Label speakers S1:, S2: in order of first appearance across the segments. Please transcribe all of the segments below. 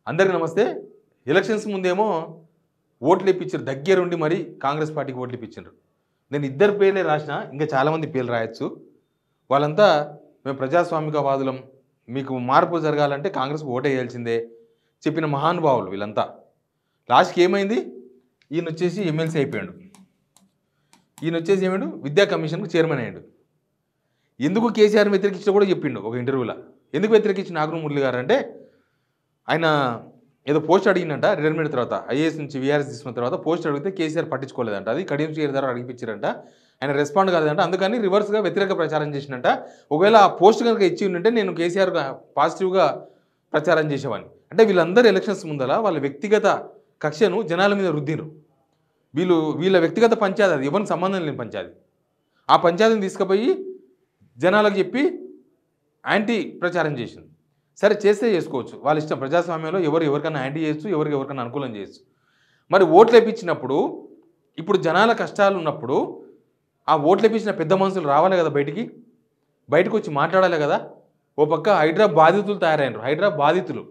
S1: అందరికీ నమస్తే. ఎలక్షన్స్ ముందేమో ఓట్లు ఇప్పించారు, దగ్గరుండి మరి కాంగ్రెస్ పార్టీకి ఓట్లు ఇప్పించారు. నేను ఇద్దరు పేర్లే రాసిన, ఇంకా చాలామంది పేర్లు రాయొచ్చు. వాళ్ళంతా మేము ప్రజాస్వామికవాదులం, మీకు మార్పు జరగాలంటే కాంగ్రెస్కి ఓటేయాల్సిందే చెప్పిన మహానుభావులు వీళ్ళంతా. లాస్ట్కి ఏమైంది? ఈయన వచ్చేసి ఎమ్మెల్సీ అయిపోయాడు. ఈయన వచ్చేసి ఏమాడు విద్యా కమిషన్కు చైర్మన్ అయ్యాడు. ఎందుకు కేసీఆర్ వ్యతిరేకించినా కూడా చెప్పిండు ఒక ఇంటర్వ్యూలో. ఎందుకు వ్యతిరేకించిన నాగూర్ మురళి గారు అంటే, ఆయన ఏదో పోస్ట్ అడిగినంట రిటైర్మెంట్ తర్వాత, ఐఏఎస్ నుంచి వీఆర్ఎస్ తీసుకున్న తర్వాత పోస్ట్ అడిగితే కేసీఆర్ పట్టించుకోలేదంట. అది కడియం శ్రీహరి ద్వారా అడిగిపించారంట. ఆయన రెస్పాండ్ కాలేదంట. అందుకని రివర్స్గా వ్యతిరేక ప్రచారం చేసినట్ట. ఒకవేళ ఆ పోస్ట్ కనుక ఇచ్చి ఉంటే నేను కేసీఆర్ పాజిటివ్గా ప్రచారం చేసేవాడిని. అంటే వీళ్ళందరూ ఎలక్షన్స్ ముందల వాళ్ళ వ్యక్తిగత కక్షను జనాల మీద రుద్దిరు. వీళ్ళ వ్యక్తిగత పంచాయతీ, అది ఎవరికి సంబంధం లేని పంచాయతీ. ఆ పంచాయతీని తీసుకుపోయి జనాలకు చెప్పి యాంటీ ప్రచారం చేసింది. సరే, చేస్తే చేసుకోవచ్చు, వాళ్ళ ఇష్టం. ప్రజాస్వామ్యంలో ఎవరికైనా యాంటీ చేయొచ్చు, ఎవరికైనా అనుకూలం చేయొచ్చు. మరి ఓట్లు వేయించినప్పుడు, ఇప్పుడు జనాల కష్టాలు ఉన్నప్పుడు ఆ ఓట్లు వేయించిన పెద్ద మనుషులు రావాలి కదా, బయటకు వచ్చి మాట్లాడాలి కదా. ఓ పక్క హైడ్రా బాధితులు తయారైనరు. హైడ్రా బాధితులు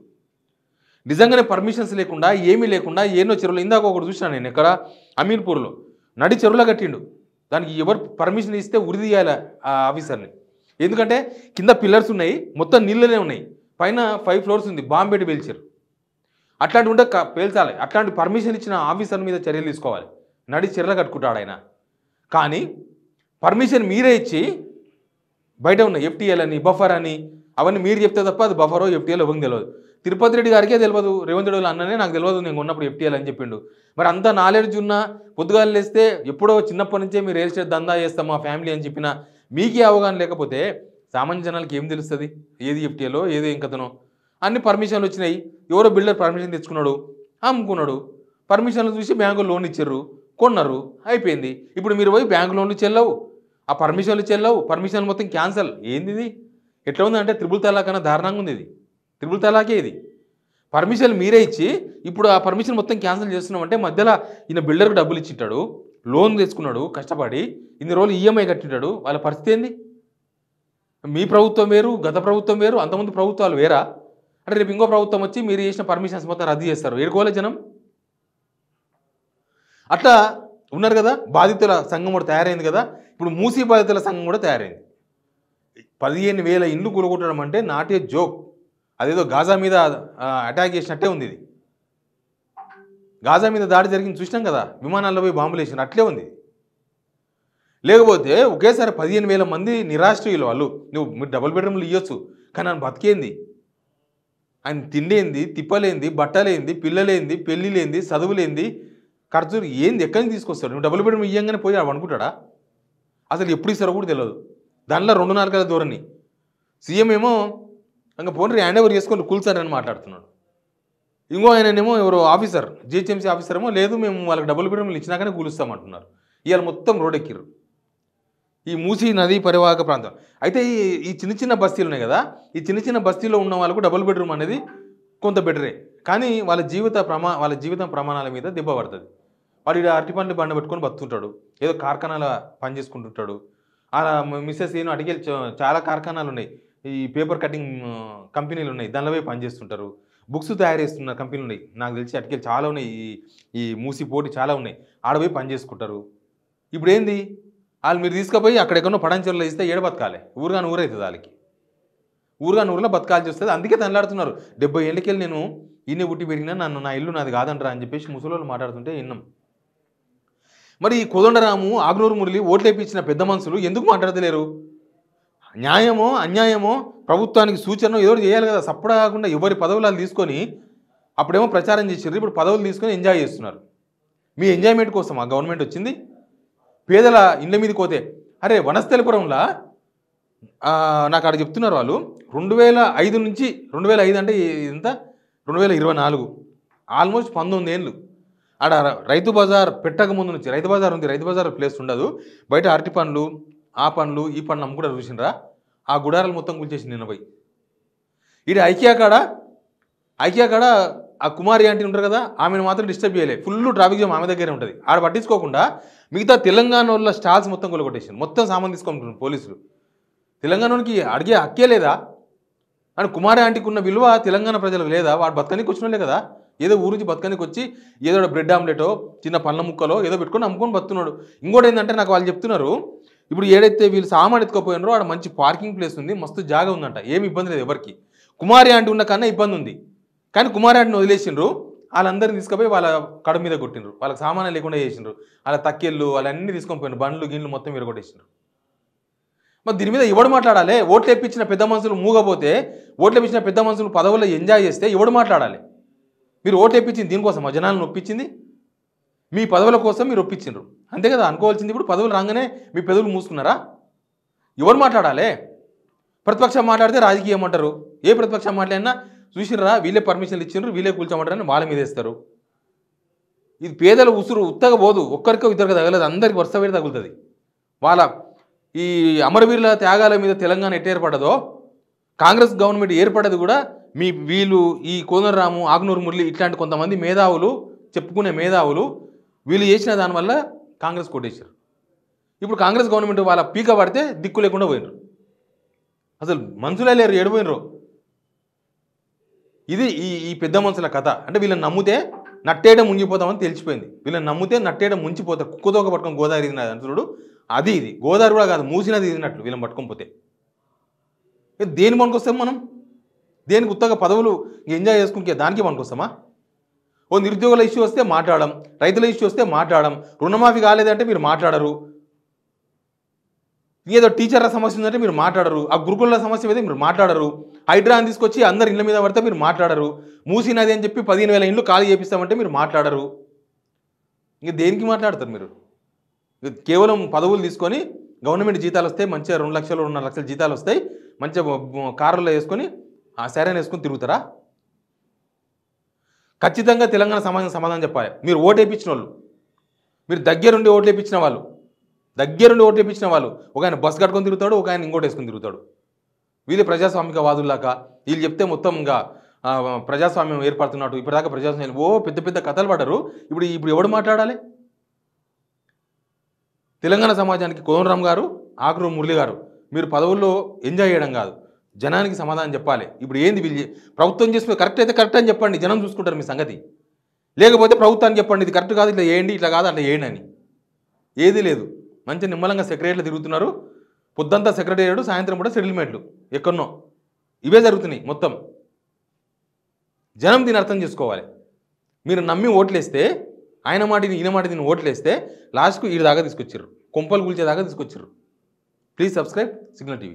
S1: నిజంగానే పర్మిషన్స్ లేకుండా, ఏమీ లేకుండా ఎన్నో చెరువులు, ఇందాక ఒకటి చూసినాను నేను, ఎక్కడ అమీర్పూర్లో నడి చెరువులో కట్టిండు. దానికి ఎవరు పర్మిషన్ ఇస్తే ఉరి తీయాలి ఆ ఆఫీసర్ని. ఎందుకంటే కింద పిల్లర్స్ ఉన్నాయి, మొత్తం నీళ్ళనే ఉన్నాయి, పైన 5 floors ఉంది, బాంబు పెట్టి పేల్చారు. అట్లాంటి ఉంటే పేల్చాలి. అట్లాంటి పర్మిషన్ ఇచ్చిన ఆఫీసర్ మీద చర్యలు తీసుకోవాలి. నడి చెర్ల కట్టుకుంటాడు ఆయన. కానీ పర్మిషన్ మీరే ఇచ్చి బయట ఉన్న ఎఫ్టీఎల్ అని, బఫర్ అని, అవన్నీ మీరు చెప్తే తప్ప అది బఫరో ఎఫ్టీఎల్ ఎవరికి తెలియదు. తిరుపతి రెడ్డి గారికే తెలియదు, రేవంత్ రెడ్డి అన్ననే నాకు తెలియదు నేను ఉన్నప్పుడు ఎఫ్టీఎల్ అని చెప్పిండు. మరి అంత నాలెడ్జ్ ఉన్న, పొద్దుగాలు లేస్తే ఎప్పుడో చిన్నప్పటి నుంచే మీరు రియల్ ఎస్టేట్ దందా చేస్తాం మా ఫ్యామిలీ అని చెప్పిన మీకే అవగాహన లేకపోతే సామాన్య జనాలకి ఏం తెలుస్తుంది? ఏది ఎఫ్టీఎలో, ఏది ఇంకతనో. అన్ని పర్మిషన్లు వచ్చినాయి. ఎవరో బిల్డర్ పర్మిషన్ తెచ్చుకున్నాడు, అమ్ముకున్నాడు. పర్మిషన్లు చూసి బ్యాంకు లోన్ ఇచ్చారు, కొన్నారు, అయిపోయింది. ఇప్పుడు మీరు పోయి బ్యాంకు లోన్లు చెల్లవు, ఆ పర్మిషన్లు చెల్లవు, పర్మిషన్ మొత్తం క్యాన్సల్. ఏంది ఇది? ఎట్లా ఉందంటే త్రిబుల్ తలాక్ కన్నా దారుణంగా ఉంది ఇది. త్రిబుల్ తలాకే ఇది. పర్మిషన్ మీరే ఇచ్చి ఇప్పుడు ఆ పర్మిషన్ మొత్తం క్యాన్సిల్ చేస్తున్నామంటే మధ్యలో ఈయన బిల్డర్కి డబ్బులు ఇచ్చింటాడు, లోన్ తెచ్చుకున్నాడు, కష్టపడి ఇన్ని రోజులు ఈఎంఐ కట్టింటాడు. వాళ్ళ పరిస్థితి ఏంది? మీ ప్రభుత్వం వేరు, గత ప్రభుత్వం వేరు, అంతకుముందు ప్రభుత్వాలు వేరా? అంటే రేపు ఇంకో ప్రభుత్వం వచ్చి మీరు చేసిన పర్మిషన్స్ మొత్తం రద్దు చేస్తారు. ఏడుకోవాలి జనం. అట్లా ఉన్నారు కదా. బాధితుల సంఘం కూడా తయారైంది కదా. ఇప్పుడు మూసీ బాధితుల సంఘం కూడా తయారైంది. 15,000 ఇండ్లు కూలగొట్టడం అంటే నాట్ ఏ జోక్. అదేదో గాజా మీద అటాక్ చేసినట్టే ఉంది ఇది. గాజా మీద దాడి జరిగింది చూసినాం కదా, విమానాల్లో పోయి బాంబులు వేసినారు, అట్లే ఉంది. లేకపోతే ఒకేసారి 15,000 మంది నిరాశ్రయులు. వాళ్ళు మీరు డబుల్ బెడ్రూమ్లు ఇవ్వచ్చు, కానీ ఆయన బతికేంది? ఆయన తిండేంది, తిప్పలేంది, బట్టలేంది, పిల్లలేంది, పెళ్ళిలేంది, చదువులేంది, ఖర్చు ఏంది? ఎక్కడి నుంచి తీసుకొస్తాడు? నువ్వు డబుల్ బెడ్రూమ్ ఇవ్వగానే పోయి అనుకుంటాడా? అసలు ఎప్పుడు ఇస్తారో కూడా తెలియదు. దాంట్లో 2 నాలుగేళ్ల ధోరణి. సీఎం ఏమో ఇంకా పోనీ హ్యాండ్ ఓవర్ చేసుకొని కూల్చారని మాట్లాడుతున్నాడు. ఇంకో ఆయననేమో ఎవరో ఆఫీసర్, జిహెచ్ఎంసీ ఆఫీసర్ ఏమో లేదు మేము వాళ్ళకి డబుల్ బెడ్రూమ్లు ఇచ్చినాకనే కూలుస్తామంటున్నారు. ఇవాళ మొత్తం రోడ్ ఎక్కిర్రు ఈ మూసీ నదీ పరివాహక ప్రాంతం. అయితే ఈ చిన్న చిన్న బస్తీలు ఉన్నాయి కదా, ఈ చిన్న చిన్న బస్తీలో ఉన్న వాళ్ళకు డబుల్ బెడ్రూమ్ అనేది కొంత బెటరే, కానీ వాళ్ళ జీవితం ప్రమాణాల మీద దెబ్బ పడుతుంది. వాడు అరటిపండ్లు బండ పెట్టుకొని బతుకుంటాడు, ఏదో కార్ఖానాల పని చేసుకుంటుంటాడు. అలా మిస్సెస్ ఏమో అడిగే చాలా కార్ఖానాలు ఉన్నాయి, ఈ పేపర్ కటింగ్ కంపెనీలు ఉన్నాయి, దానిలో పోయి పనిచేస్తుంటారు. బుక్స్ తయారు చేస్తున్న కంపెనీలు ఉన్నాయి, నాకు తెలిసి అటుకెళ్ళి చాలా ఉన్నాయి. ఈ మూసి పోటీ చాలా ఉన్నాయి, ఆడపోయి పని చేసుకుంటారు. ఇప్పుడు ఏంది? వాళ్ళు మీరు తీసుకుపోయి అక్కడెక్కడో పడంచెరులో ఇస్తే ఏడ బతకాలి? ఊరుగాని ఊరైతుంది వాళ్ళకి, ఊరుగాని ఊరిలో బతకాల్సి వస్తుంది. అందుకే తనలాడుతున్నారు. 70 ఏళ్ళకెళ్ళి నేను ఈయనే పుట్టి పెరిగినా, నా ఇల్లు నాది కాదంటారా అని చెప్పేసి ముసలోళ్ళు మాట్లాడుతుంటే విన్నాం. మరి ఈ కోదండరాము, ఆగ్నూరు మురళి ఓట్లు వేయించిన పెద్ద మనుషులు ఎందుకు మాట్లాడతలేరు? న్యాయమో అన్యాయమో ప్రభుత్వానికి సూచన ఏదో చేయాలి కదా. సప్పుడు కాకుండా ఎవరి పదవులు తీసుకొని అప్పుడేమో ప్రచారం చేసారు, ఇప్పుడు పదవులు తీసుకొని ఎంజాయ్ చేస్తున్నారు. మీ ఎంజాయ్మెంట్ కోసం ఆ గవర్నమెంట్ వచ్చింది. పేదల ఇండ్ల మీదకి పోతే, అరే వనస్థలిపురంలో నాకు అక్కడ చెప్తున్నారు వాళ్ళు 2005 నుంచి 2005 అంటే ఇంత 2024 ఆల్మోస్ట్ 19 ఏళ్ళు ఆడ రైతు బజార్ పెట్టక ముందు నుంచి రైతు బజార్ ఉంది. రైతు బజార్ ప్లేస్ ఉండదు, బయట అరటి పండ్లు, ఆ పండ్లు, ఈ పండ్లు అమ్ముకుంటారు. చూసినరా ఆ గుడారాలు మొత్తం కూల్చేసి నిన్న పోయి. ఇది ఐకియా కాడ ఆ కుమారి ఆంటీ ఉంటారు కదా, ఆమెను మాత్రం డిస్టర్బ్ చేయలే. ఫుల్ ట్రాఫిక్ జామ్ ఆమె దగ్గరే ఉంటుంది. ఆడ పట్టించుకోకుండా మిగతా తెలంగాణ వాళ్ళ స్టాల్స్ మొత్తం కొలగొట్టేసింది. మొత్తం సామాన్ తీసుకుంటున్నారు పోలీసులు. తెలంగాణకి అడిగే హక్కే లేదా? అని కుమారి ఆంటీకి ఉన్న విలువ తెలంగాణ ప్రజలకు లేదా? వాడు బతకనికి వచ్చినోళ్ళే కదా, ఏదో ఊరు నుంచి బతకనికి వచ్చి ఏదో బ్రెడ్ ఆమ్లెటో చిన్న పళ్ళ ముక్కలో ఏదో పెట్టుకొని అమ్ముకొని బతున్నాడు. ఇంకోటి ఏంటంటే నాకు వాళ్ళు చెప్తున్నారు, ఇప్పుడు ఏదైతే వీళ్ళు సామాన్ ఎత్తుకోపోయినారో ఆడ మంచి పార్కింగ్ ప్లేస్ ఉంది, మస్తు జాగా ఉందంట, ఏమి ఇబ్బంది లేదు ఎవరికి. కుమారి ఆంటీ ఉన్న కన్నా ఇబ్బంది ఉంది, కానీ కుమారి ఆంటీని వదిలేసిండ్రు, వాళ్ళందరినీ తీసుకుపోయి వాళ్ళ కడుపు మీద కొట్టిండ్రు, వాళ్ళకి సామాన్లు లేకుండా చేసిండ్రు, వాళ్ళ తక్కెళ్ళు వాళ్ళన్నీ తీసుకొని పోయినారు, బండ్లు గిన్నెలు మొత్తం విరగొట్టేసిండ్రు. మరి దీని మీద ఎవడు మాట్లాడాలి? ఓట్లు వేయించిన పెద్ద మనుషులు మూగపోతే, ఓట్లు వేయించిన పెద్ద మనుషులు పదవుల్లో ఎంజాయ్ చేస్తే ఎవడు మాట్లాడాలి? మీరు ఓట్లు వేయించింది దీనికోసం, జనాలను ఒప్పించింది మీ పదవుల కోసం మీరు ఒప్పించిండ్రు, అంతే కదా అనుకోవాల్సింది. ఇప్పుడు పదవులు రాగానే మీ పెదవులు మూసుకున్నారా? ఎవరు మాట్లాడాలి? ప్రతిపక్షం మాట్లాడితే రాజకీయం అంటారు, ఏ ప్రతిపక్షం మాట్లాడినా చూసినరా వీళ్ళే పర్మిషన్లు ఇచ్చిండ్రు, వీళ్ళే కూల్చోమంటారని వాళ్ళ మీద వేస్తారు. ఇది పేదల ఉసురు ఉత్తగా పోదు, ఒక్కరికో ఇద్దరికి తగలదు, అందరికి వరుస వేడి తగులుతుంది. వాళ్ళ ఈ అమరవీరుల త్యాగాల మీద తెలంగాణ ఎట్ట ఏర్పడదో, కాంగ్రెస్ గవర్నమెంట్ ఏర్పడదు కూడా వీళ్ళు ఈ కోదండరాము, ఆగ్నూరు మురళి ఇట్లాంటి కొంతమంది మేధావులు, చెప్పుకునే మేధావులు వీళ్ళు చేసిన దానివల్ల కాంగ్రెస్ కొట్టేశారు. ఇప్పుడు కాంగ్రెస్ గవర్నమెంట్ వాళ్ళ పీక పడితే దిక్కు లేకుండా పోయినరు, అసలు మనుషులే లేరు, ఏడిపోయినరు. ఇది ఈ పెద్ద మనుషుల కథ. అంటే వీళ్ళని నమ్మితే నట్టేయడం ముంగిపోతామని తెలిసిపోయింది, వీళ్ళని నమ్మితే నట్టేయడం ముంచిపోతారు, కుక్కతోక పట్టుకొని గోదావరి ఇది అంటున్నాడు. అది ఇది గోదావరి కూడా కాదు, మూసినది ఇదినట్లు వీళ్ళని పట్టుకొని పోతే. దేని పనికొస్తాం మనం? దేనికి ఉత్తగా పదవులు ఎంజాయ్ చేసుకుంటే దానికి పనికొస్తామా? ఓ నిరుద్యోగుల ఇష్యూ వస్తే మాట్లాడడం, రైతుల ఇష్యూ వస్తే మాట్లాడడం, రుణమాఫీ కాలేదంటే మీరు మాట్లాడరు, ఏదో టీచర్ల సమస్య ఉందంటే మీరు మాట్లాడరు, ఆ గురుకుల సమస్య అయితే మీరు మాట్లాడరు, హైడ్రాని తీసుకొచ్చి అందరు ఇళ్ళ మీద పడితే మీరు మాట్లాడరు, మూసినది అని చెప్పి 15,000 ఇండ్లు ఖాళీ చేపిస్తామంటే మీరు మాట్లాడరు. ఇంక దేనికి మాట్లాడతారు మీరు? కేవలం పదవులు తీసుకొని గవర్నమెంట్ జీతాలు వస్తాయి, మంచిగా 2 లక్షలు 2.5 లక్షల జీతాలు వస్తాయి, మంచిగా కారులో వేసుకొని ఆ సరైన వేసుకొని తిరుగుతారా? ఖచ్చితంగా తెలంగాణ సమాధానం చెప్పాలి. మీరు ఓటు వేయించిన వాళ్ళు, మీరు దగ్గరుండి ఓట్లు వేయించిన వాళ్ళు, ఒక ఆయన బస్ కట్టుకొని తిరుగుతాడు, ఒక ఆయన ఇంకోటి వేసుకొని తిరుగుతాడు. వీళ్ళు ప్రజాస్వామిక వాదుల్లాగా వీళ్ళు చెప్తే మొత్తం ఇంకా ప్రజాస్వామ్యం ఏర్పడుతున్నట్టు, ఇప్పటిదాకా ప్రజాస్వామ్యం పెద్ద పెద్ద కథలు పడ్డారు. ఇప్పుడు ఎవడు మాట్లాడాలి? తెలంగాణ సమాజానికి కోదండరామ్ గారు, ఆగ్నూరు మురళి గారు, మీరు పదవుల్లో ఎంజాయ్ చేయడం కాదు, జనానికి సమాధానం చెప్పాలి. ఇప్పుడు ఏంది వీళ్ళు ప్రభుత్వం చేసిన కరెక్ట్ అయితే కరెక్ట్ అని చెప్పండి, జనం చూసుకుంటారు మీ సంగతి. లేకపోతే ప్రభుత్వానికి చెప్పండి ఇది కరెక్ట్ కాదు, ఇట్లా చేయండి, ఇట్లా కాదు అట్లా చేయండి అని. ఏది లేదు, మంచి నిమ్మలంగా సెక్రటరీలు తిరుగుతున్నారు, పొద్దంతా సెక్రటరియట్, సాయంత్రం కూడా సెటిల్మెంట్లు ఎక్కడనో, ఇవే జరుగుతున్నాయి మొత్తం. జనం దీన్ని అర్థం చేసుకోవాలి. మీరు నమ్మి ఓట్లేస్తే, ఆయన మాటిని ఈయన మాటిని ఓట్లేస్తే లాస్ట్కు వీడి దాకా తీసుకొచ్చారు, కొంపలు కూల్చేదాకా తీసుకొచ్చారు. Please subscribe signal TV.